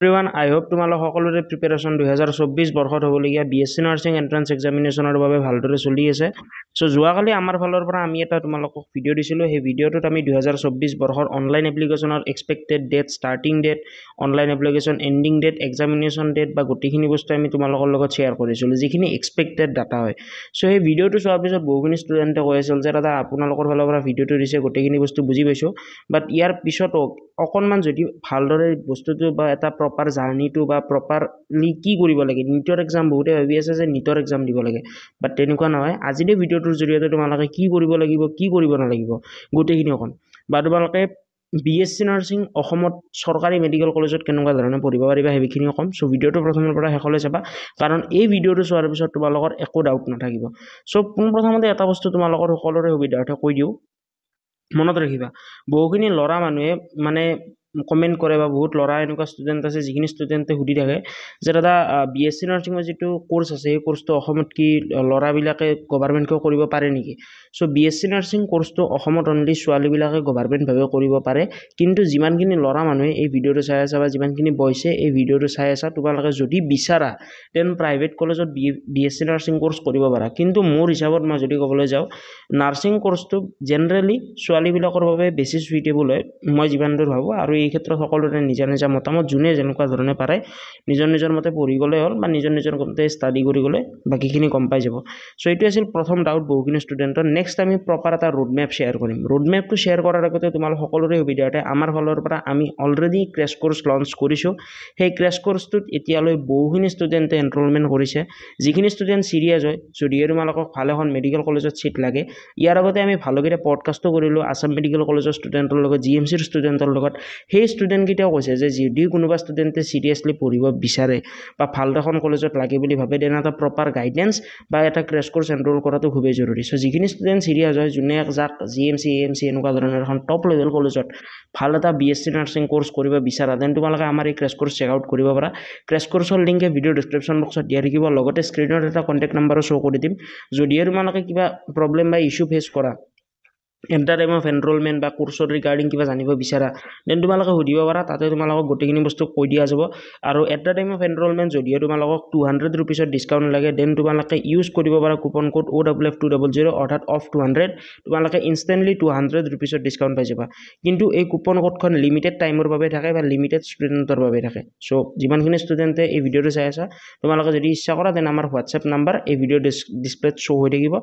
Everyone আই hope তোমালোক সকলোৰে preparation 2024 বৰ্ষত হ'বলগীয়া BSc নাৰ্ছিং এণ্ট্ৰেন্স এক্সামিনেশ্যনৰ বাবে ভালদৰে চলি আছে। চ' যোৱাকালি আমাৰ ফালৰ পৰা আমি এটা তোমালোকক ভিডিঅ' দিছিলোঁ। সেই ভিডিঅ'টোত আমি 2024 বৰ্ষৰ অনলাইন এপ্লিকেশ্যনৰ expected date, starting date, online application ending date, examination date বা গোটেইখিনি বস্তু আমি তোমালোকৰ লগত শ্বেয়াৰ কৰিছিলোঁ, যিখিনি এক্সপেক্টেড ডাটা হয়। চ' সেই ভিডিঅ'টো চোৱাৰ পিছত বহুখিনি ষ্টুডেণ্টে কৈ আছিল যে দাদা আপোনালোকৰ ফালৰ পৰা ভিডিঅ'টো দিছে, গোটেইখিনি বস্তু বুজি পাইছোঁ, বাট ইয়াৰ পিছতো অকণমান যদি ভালদৰে বস্তুটো বা এটা প্ৰপাৰ জাৰ্নিটো বা প্ৰপাৰলি কি কৰিব লাগে। নিটৰ এক্সাম বহুতে ভাবি আছে যে নিটৰ এক্সাম দিব লাগে, বাট তেনেকুৱা নহয়। আজিৰ এই ভিডিঅ'টোৰ জৰিয়তে তোমালোকে কি কৰিব লাগিব, কি কৰিব নালাগিব, গোটেইখিনি অকণ বা তোমালোকে BSc নাৰ্ছিং অসমত চৰকাৰী মেডিকেল কলেজত কেনেকুৱা ধৰণে পঢ়িব পাৰিবা সেইখিনি ক'ম। চ' ভিডিঅ'টো প্ৰথমৰ পৰা শেষলৈ চাবা, কাৰণ এই ভিডিঅ'টো চোৱাৰ পিছত তোমালোকৰ একো ডাউট নাথাকিব। চ' পোনপ্ৰথমতে এটা বস্তু তোমালোকৰ সকলোৰে সুবিধাৰ্থে কৈ দিওঁ, মনত ৰাখিবা, বহুখিনি ল'ৰা মানুহে মানে কমেণ্ট কৰে বা বহুত ল'ৰা এনেকুৱা ষ্টুডেণ্ট আছে যিখিনি ষ্টুডেণ্টে সুধি থাকে যে দাদা BSc নাৰ্ছিঙৰ যিটো কোৰ্চ আছে সেই কোৰ্চটো অসমত কি ল'ৰাবিলাকে গভাৰ্মেণ্টকেও কৰিব পাৰে নেকি? চ' BSc নাৰ্ছিং কোৰ্চটো অসমত অনলি ছোৱালীবিলাকে গভাৰ্মেণ্টভাৱে কৰিব পাৰে, কিন্তু যিমানখিনি ল'ৰা মানুহে এই ভিডিঅ'টো চাই আছা বা যিমানখিনি বয়ছে এই ভিডিঅ'টো চাই আছা, তোমালোকে যদি বিচাৰা দেন প্ৰাইভেট কলেজত BSc নাৰ্ছিং কোৰ্চ কৰিব পাৰা। কিন্তু মোৰ হিচাপত মই যদি ক'বলৈ যাওঁ, নাৰ্ছিং কোৰ্চটো জেনেৰেলি ছোৱালীবিলাকৰ বাবে বেছি চুইটেবল হয়, মই যিমান দূৰ ভাবোঁ। আৰু এই ক্ষেত্ৰত সকলোৰে নিজা নিজা মতামত, যোনে যেনেকুৱা ধৰণে পাৰে নিজৰ নিজৰ মতে পঢ়ি গ'লে হ'ল বা নিজৰ নিজৰ মতে ষ্টাডি কৰি গ'লে বাকীখিনি গম পাই যাব। চ' এইটো আছিল প্ৰথম ডাউট বহুখিনি ষ্টুডেণ্টৰ। নেক্সট আমি প্ৰপাৰ এটা ৰোডমেপ শ্বেয়াৰ কৰিম। ৰোডমেপটো শ্বেয়াৰ কৰাৰ আগতে তোমালোক সকলোৰে সুবিধাৰ্থে আমাৰ ফালৰ পৰা আমি অলৰেডি ক্ৰেছ কোৰ্চ লঞ্চ কৰিছোঁ। সেই ক্ৰেছ কোৰ্চটোত এতিয়ালৈ বহুখিনি ষ্টুডেণ্টে এনৰলমেণ্ট কৰিছে। যিখিনি ষ্টুডেণ্ট চিৰিয়াছ হয়, যদিহে তোমালোকক ভাল এখন মেডিকেল কলেজত ছিট লাগে, ইয়াৰ আগতে আমি ভালদৰে পডকাষ্টো কৰিলোঁ আছাম মেডিকেল কলেজৰ ষ্টুডেণ্টৰ লগত, GMCৰ ষ্টুডেণ্টৰ লগত। সেই ষ্টুডেণ্টকেইটাও কৈছে যে যদি কোনোবা ষ্টুডেণ্টে চিৰিয়াছলি পঢ়িব বিচাৰে বা ভাল এখন কলেজত লাগে বুলি ভাবে, তেনে এটা প্ৰপাৰ গাইডেন্স বা এটা ক্ৰেছ কোৰ্চ এনৰোল কৰাটো খুবেই জৰুৰী। চ' যিখিনি ষ্টুডেণ্ট চিৰিয়াছ হয়, যোনে যাক GMC, AMC এনেকুৱা ধৰণৰ এখন টপ লেভেল কলেজত ভাল এটা BSc নাৰ্ছিং কোৰ্চ কৰিব বিচাৰা, দেন তোমালোকে আমাৰ এই ক্ৰেছ কোৰ্চ চেক আউট কৰিব পাৰা। ক্ৰেছ কোৰ্চৰ লিংকে ভিডিঅ' ডিছক্ৰিপশ্যন বক্সত দিয়া থাকিব, লগতে স্ক্ৰীনত এটা কণ্টেক্ট নাম্বাৰো শ্ব' কৰি দিম। যদিহে তোমালোকে কিবা প্ৰব্লেম বা ইছ্যু ফেচ কৰা at the time of enrolment বা কোৰ্চৰ ৰিগাৰ্ডিং কিবা জানিব বিচাৰা, দেন তোমালোকে সুধিব পাৰা, তাতে তোমালোকক গোটেইখিনি বস্তু কৈ দিয়া যাব। আৰু at the time of enrolment যদিহে তোমালোকক 200 ৰুপিছত ডিছকাউণ্ট লাগে, দেন তোমালোকে ইউজ কৰিব পাৰা কুপন কোড OFF200, অৰ্থাৎ অফ 200, তোমালোকে ইনষ্টেণ্টলি 200 ৰুপিছত ডিছকাউণ্ট পাই যাবা। কিন্তু এই কুপন কোডখন লিমিটেড টাইমৰ বাবে থাকে বা লিমিটেড ষ্টুডেণ্টৰ বাবে থাকে। চ' যিমানখিনি ষ্টুডেণ্টে এই ভিডিঅ'টো চাই আছা, তোমালোকে যদি ইচ্ছা কৰা দেন আমাৰ হোৱাটছএপ নাম্বাৰ এই ভিডিঅ' ডিছপ্লেত শ্ব' হৈ থাকিব।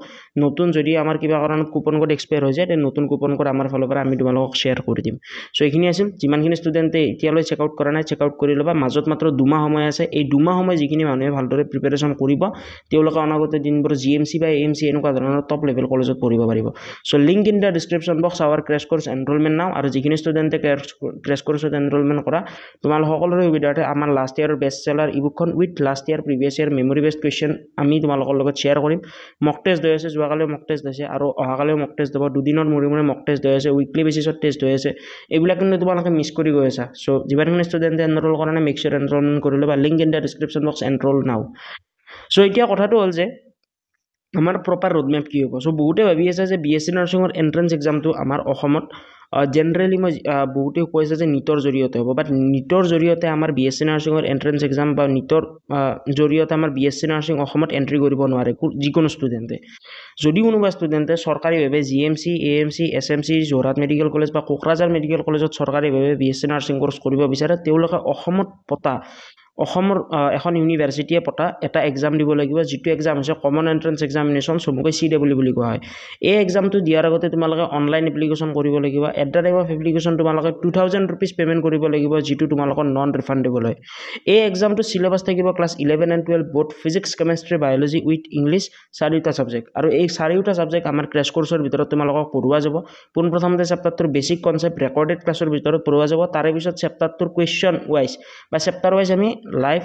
নতুন যদি আমাৰ কিবা কাৰণত কুপন কোড এক্সপায়াৰ হৈ যায়, দেন নতুন কুপন কোড আমাৰ ফালৰ পৰা আমি তোমালোকক শ্বেয়াৰ কৰি দিম। চ' এইখিনি আছিল। যিমানখিনি ষ্টুডেণ্টে এতিয়ালৈ চেক আউট কৰা নাই, চেক আউট কৰি ল'বা। মাজত মাত্ৰ 2 মাহ সময় আছে। এই 2 মাহ সময় যিখিনি মানুহে ভালদৰে প্ৰিপাৰেশ্যন কৰিব, তেওঁলোকে অনাগত দিনবোৰ GMC বা AMC এনেকুৱা ধৰণৰ টপ লেভেল কলেজত পঢ়িব পাৰিব। So' link in the description box our crash course enrolment now. আৰু যিখিনি ষ্টুডেণ্টে ক্ৰেছ কোৰ্চত এনৰলমেণ্ট কৰা, তোমালোক সকলোৰে সুবিধাৰ্থে আমাৰ লাষ্ট ইয়াৰৰ বেষ্ট চেলাৰ ইবুকখন with last year previous year memory based question আমি তোমালোকৰ লগত শ্বেয়াৰ কৰিম। মক টেষ্ট হৈ আছে, যোৱাকালিও মক টেষ্ট হৈছে আৰু অহাকালিও মক টেষ্ট হ'ব। দুদিনৰ মূৰে মূৰে মক টেষ্ট হৈ আছে, উইকলি বেচিছত টেষ্ট হৈ আছে। এইবিলাক কিন্তু তোমালোকে মিছ কৰি গৈ আছা। চ' যিমানখিনি ষ্টুডেণ্টে এনৰল কৰা নাই, মেক চিয়ৰ এনৰলমেণ্ট কৰি ল'বা। Link in the description box, enrol now. So' এতিয়া কথাটো হ'ল যে আমাৰ প্ৰপাৰ ৰোডমেপ কি হ'ব। চ' বহুতে ভাবি আছে যে BSc নাৰ্ছিঙৰ এণ্ট্ৰেন্স এক্সামটো আমাৰ অসমত জেনেৰেলি মই বহুতে কৈছে যে নিটৰ জৰিয়তে হ'ব, বাট নিটৰ জৰিয়তে আমাৰ BSc নাৰ্ছিঙৰ এণ্ট্ৰেন্স এক্সাম বা নিটৰ জৰিয়তে আমাৰ BSc নাৰ্ছিং অসমত এণ্ট্ৰি কৰিব নোৱাৰে যিকোনো ষ্টুডেণ্টে। যদি কোনোবা ষ্টুডেণ্টে চৰকাৰীভাৱে GMC, AMC, SMC, Jorhat medical college বা কোকৰাঝাৰ মেডিকেল কলেজত চৰকাৰীভাৱে BSc নাৰ্ছিং কোৰ্চ কৰিব বিচাৰে, তেওঁলোকে অসমত পতা অসমৰ এখন ইউনিভাৰ্চিটিয়ে পতা এটা এক্সাম দিব লাগিব, যিটো এক্সাম হৈছে কমন এণ্ট্ৰেন্স এক্সামিনেশ্যন, চমুকৈ CW বুলি কোৱা হয়। এই এক্সামটো দিয়াৰ আগতে তোমালোকে অনলাইন এপ্লিকেশ্যন কৰিব লাগিব। At the time of application তোমালোকে 2000 ৰুপিজ পে'মেণ্ট কৰিব লাগিব, যিটো তোমালোকৰ নন ৰিফাণ্ডেবল হয়। এই এক্সামটো চিলেবাছ থাকিব class 11 and 12 both physics, chemistry, biology with English, 4টা ছাবজেক্ট। আৰু এই 4টা ছাবজেক্ট আমাৰ ক্ৰেছ কোৰ্চৰ ভিতৰত তোমালোকক পঢ়োৱা যাব। পোনপ্ৰথমতে চেপ্টাৰটোৰ বেছিক কনচেপ্ট ৰেকৰ্ডেড ক্লাছৰ ভিতৰত পঢ়োৱা যাব। তাৰে পিছত চেপ্টাৰটোৰ কুৱেশ্যন ৱাইজ বা চেপ্টাৰ ৱাইজ আমি লাইভ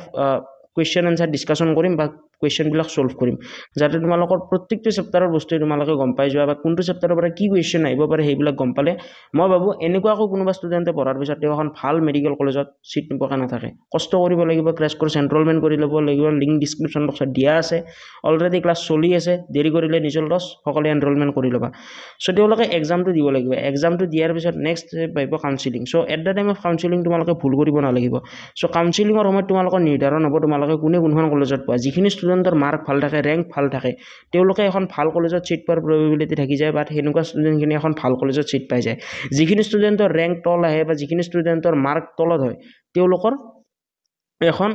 কুৱেশ্যন এনচাৰ ডিছকাশ্যন কৰিম বা কুৱেশ্যনবিলাক সলভ কৰিম যাতে তোমালোকৰ প্ৰত্যেকটো চেপ্টাৰৰ বস্তু তোমালোকে গম পাই যোৱা বা কোনটো চেপ্টাৰৰ পৰা কি কুৱেশ্যন আহিব পাৰে সেইবিলাক গম পালে মই ভাবোঁ এনেকুৱাকৈ কোনোবা ষ্টুডেণ্টে পঢ়াৰ পিছত তেওঁ এখন ভাল মেডিকেল কলেজত চিট নোপোৱাকৈ নাথাকে কষ্ট কৰিব লাগিব ক্ৰেছ কোৰ্ছ এনৰলমেণ্ট কৰি ল'ব লাগিব লিংক ডিছক্ৰিপশ্যন বক্সত দিয়া আছে অলৰেডি ক্লাছ চলি আছে দেৰি কৰিলে নিজৰ লছ সকলোৱে এনৰলমেণ্ট কৰি ল'বা চ' তেওঁলোকে এক্সামটো দিব লাগিব এক্সামটো দিয়াৰ পিছত নেক্সট পাৰিব counselling so' at the time of counselling তোমালোকে ভুল কৰিব নালাগিব চ' কাউন্সিলিঙৰ সময়ত তোমালোকৰ নিৰ্ধাৰণ হ'ব তোমালোকে কোনখন কলেজত পোৱা যিখিনি ষ্টুডেণ্টৰ মাৰ্ক ভাল থাকে ৰেংক ভাল থাকে তেওঁলোকে এখন ভাল কলেজত চিট পোৱাৰ প্ৰবেবিলিটি থাকি যায় বাট সেনেকুৱা ষ্টুডেণ্টখিনি এখন ভাল কলেজত চিট পাই যায় যিখিনি ষ্টুডেণ্টৰ ৰেংক তল আহে বা যিখিনি ষ্টুডেণ্টৰ মাৰ্ক তলত হয় তেওঁলোকৰ এখন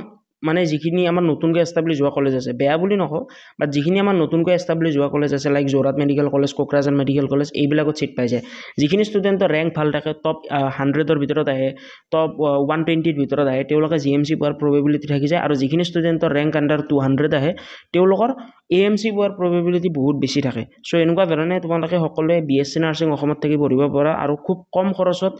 মানে যিখিনি আমাৰ নতুনকৈ এষ্টাব্লিছ হোৱা কলেজ আছে বেয়া বুলি নকওঁ বাট যিখিনি আমাৰ নতুনকৈ এষ্টাব্লিছ হোৱা কলেজ আছে like Jorhat medical college Kokrajhar medical college এইবিলাকত চিট পাই যায় যিখিনি ষ্টুডেণ্টৰ ৰেংক ভাল থাকে টপ 100ৰ ভিতৰত আহে টপ 120ৰ ভিতৰত আহে তেওঁলোকে GMC পোৱাৰ প্ৰবেবিলিটি থাকি যায় আৰু যিখিনি ষ্টুডেণ্টৰ ৰেংক আণ্ডাৰ 200 আহে তেওঁলোকৰ AMC পোৱাৰ প্ৰবেবিলিটি বহুত বেছি থাকে চ' এনেকুৱা ধৰণে তোমালোকে সকলোৱে BSc নাৰ্ছিং অসমত থাকি পঢ়িব পাৰা আৰু খুব কম খৰচত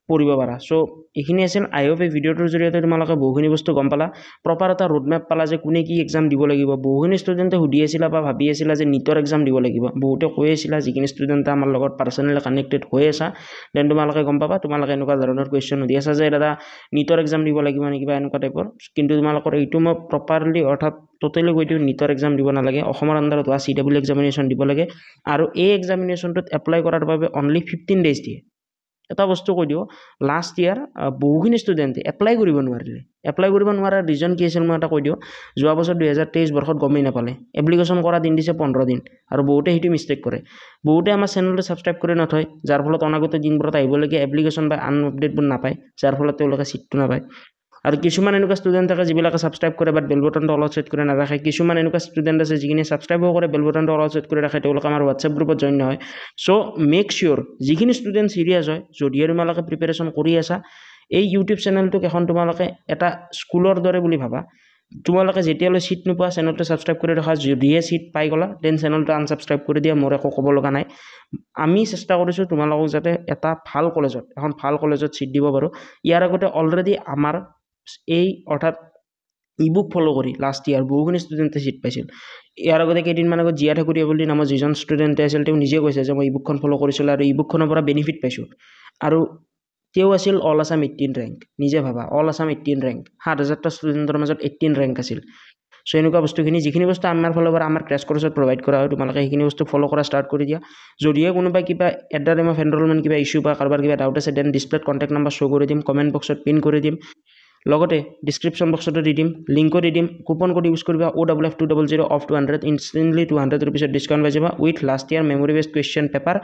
পঢ়িব পাৰা চ' এইখিনি আছিল আই হোপ এই ভিডিঅ'টোৰ জৰিয়তে তোমালোকে বহুখিনি বস্তু গম পালা প্ৰপাৰ এটা ৰোডমেপ পালা যে কোনে কি এক্সাম দিব লাগিব বহুখিনি ষ্টুডেণ্টে সুধি আছিলা বা ভাবি আছিলা যে নিটৰ এক্সাম দিব লাগিব বহুতে কৈ আছিলা যিখিনি ষ্টুডেণ্টে আমাৰ লগত পাৰ্চনেলি কানেক্টেড হৈ আছা দেন তোমালোকে গম পাবা তোমালোকে এনেকুৱা ধৰণৰ কুৱেশ্যন সুধি আছা যে দাদা নিটৰ এক্সাম দিব লাগিব নেকি বা এনেকুৱা টাইপৰ কিন্তু তোমালোকৰ এইটো মই প্ৰপাৰলি অৰ্থাৎ টোটেলি কৈ দিওঁ নিটৰ এক্সাম দিব নালাগে অসমৰ আণ্ডাৰত হোৱা CW এক্সামিনেশ্যন দিব লাগে আৰু এই এক্সামিনেশ্যনটোত এপ্লাই কৰাৰ বাবে অনলি 15 ডেজ দিয়ে এটা বস্তু কৈ দিওঁ লাষ্ট ইয়াৰ বহুখিনি ষ্টুডেণ্টে এপ্লাই কৰিব নোৱাৰিলে এপ্লাই কৰিব নোৱাৰাৰ ৰিজন কি আছিল মই এটা কৈ দিওঁ যোৱা বছৰ 2023 বৰ্ষত গমেই নাপালে এপ্লিকেশ্যন কৰা দিন দিছে 15 দিন আৰু বহুতে সেইটো মিষ্টেক কৰে বহুতে আমাৰ চেনেলটো ছাবস্ক্ৰাইব কৰি নথয় যাৰ ফলত অনাগত দিনবোৰত আহিবলগীয়া এপ্লিকেশ্যন বা আপডেটবোৰ নাপায় যাৰ ফলত তেওঁলোকে চিটটো নাপায় আৰু কিছুমান এনেকুৱা ষ্টুডেণ্ট থাকে যিবিলাকে ছাবস্ক্ৰাইব কৰে বাট বেল বটনটো অল ছেট কৰি নাৰাখে কিছুমান এনেকুৱা ষ্টুডেণ্ট আছে যিখিনি ছাবস্ক্ৰাইবো কৰে বেল বটনটো অল ছেট কৰি ৰাখে তেওঁলোকে আমাৰ হোৱাটছএপ গ্ৰুপত জইন নহয় চ' মেক চিয়'ৰ যিখিনি ষ্টুডেণ্ট চিৰিয়াছ হয় যদিহে তোমালোকে প্ৰিপেৰেশ্যন কৰি আছা এই ইউটিউব চেনেলটোক এখন তোমালোকে এটা স্কুলৰ দৰে বুলি ভাবা তোমালোকে যেতিয়ালৈ চিট নোপোৱা চেনেলটো ছাবস্ক্ৰাইব কৰি ৰখা যদিহে চিট পাই গ'লা দেন চেনেলটো আনছাবস্ক্ৰাইব কৰি দিয়া মোৰ একো ক'ব লগা নাই আমি চেষ্টা কৰিছোঁ তোমালোকক যাতে এটা ভাল কলেজত এখন ভাল কলেজত চিট দিব পাৰোঁ ইয়াৰ আগতে অলৰেডি আমাৰ এই অৰ্থাৎ ইবুক ফ'ল' কৰি লাষ্ট ইয়াৰ বহুখিনি ষ্টুডেণ্টে চিট পাইছিল ইয়াৰ আগতে কেইদিনমান আগত জিয়া ঠাকুৰীয়া বুলি নামৰ যিজন ষ্টুডেণ্টে আছিল তেওঁ নিজে কৈছে যে মই ইবুকখন ফ'ল' কৰিছিলোঁ আৰু ইবুকখনৰ পৰা বেনিফিট পাইছোঁ আৰু তেওঁ আছিল অল আছাম 18 ৰেংক নিজে ভাবা অল আছাম 18 ৰেংক 7000টা ষ্টুডেণ্টৰ মাজত 18 ৰেংক আছিল চ' এনেকুৱা বস্তুখিনি যিখিনি বস্তু আমাৰ ফালৰ পৰা আমাৰ ক্ৰেছ কোৰ্ছত প্ৰভাইড কৰা হয় তোমালোকে সেইখিনি বস্তু ফ'ল' কৰা ষ্টাৰ্ট কৰি দিয়া যদিহে কোনোবা কিবা at the time of enrolment কিবা ইছ্যু বা কাৰোবাৰ কিবা ডাউট আছে দেন ডিছপ্লেত কণ্টেক্ট নাম্বাৰ শ্ব' কৰি দিম কমেণ্ট বক্সত পিন কৰি দিম লগতে ডিছক্ৰিপশ্যন বক্সতো দি দিম লিংকো দি দিম কুপন কোড ইউজ কৰিবা OFF200 অফ 200 ইনষ্টেণ্টলি 200 ৰুপিছত ডিছকাউণ্ট পাই যাবা with last year memory based question paper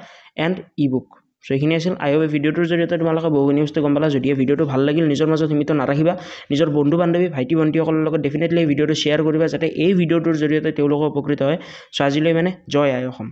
and ebook so' এইখিনি আছিল আই হোপ এই ভিডিঅ'টোৰ জৰিয়তে তোমালোকে বহুখিনি বস্তু গম পালা যদিহে ভিডিঅ'টো ভাল লাগিল নিজৰ মাজত সীমিত নাৰাখিবা নিজৰ বন্ধু বান্ধৱী ভাইটি ভণ্টিসকলৰ লগত ডেফিনেটলি এই ভিডিঅ'টো শ্বেয়াৰ কৰিবা যাতে এই ভিডিঅ'টোৰ জৰিয়তে তেওঁলোকো উপকৃত হয় চ' আজিলৈ মানে জয় আই অসম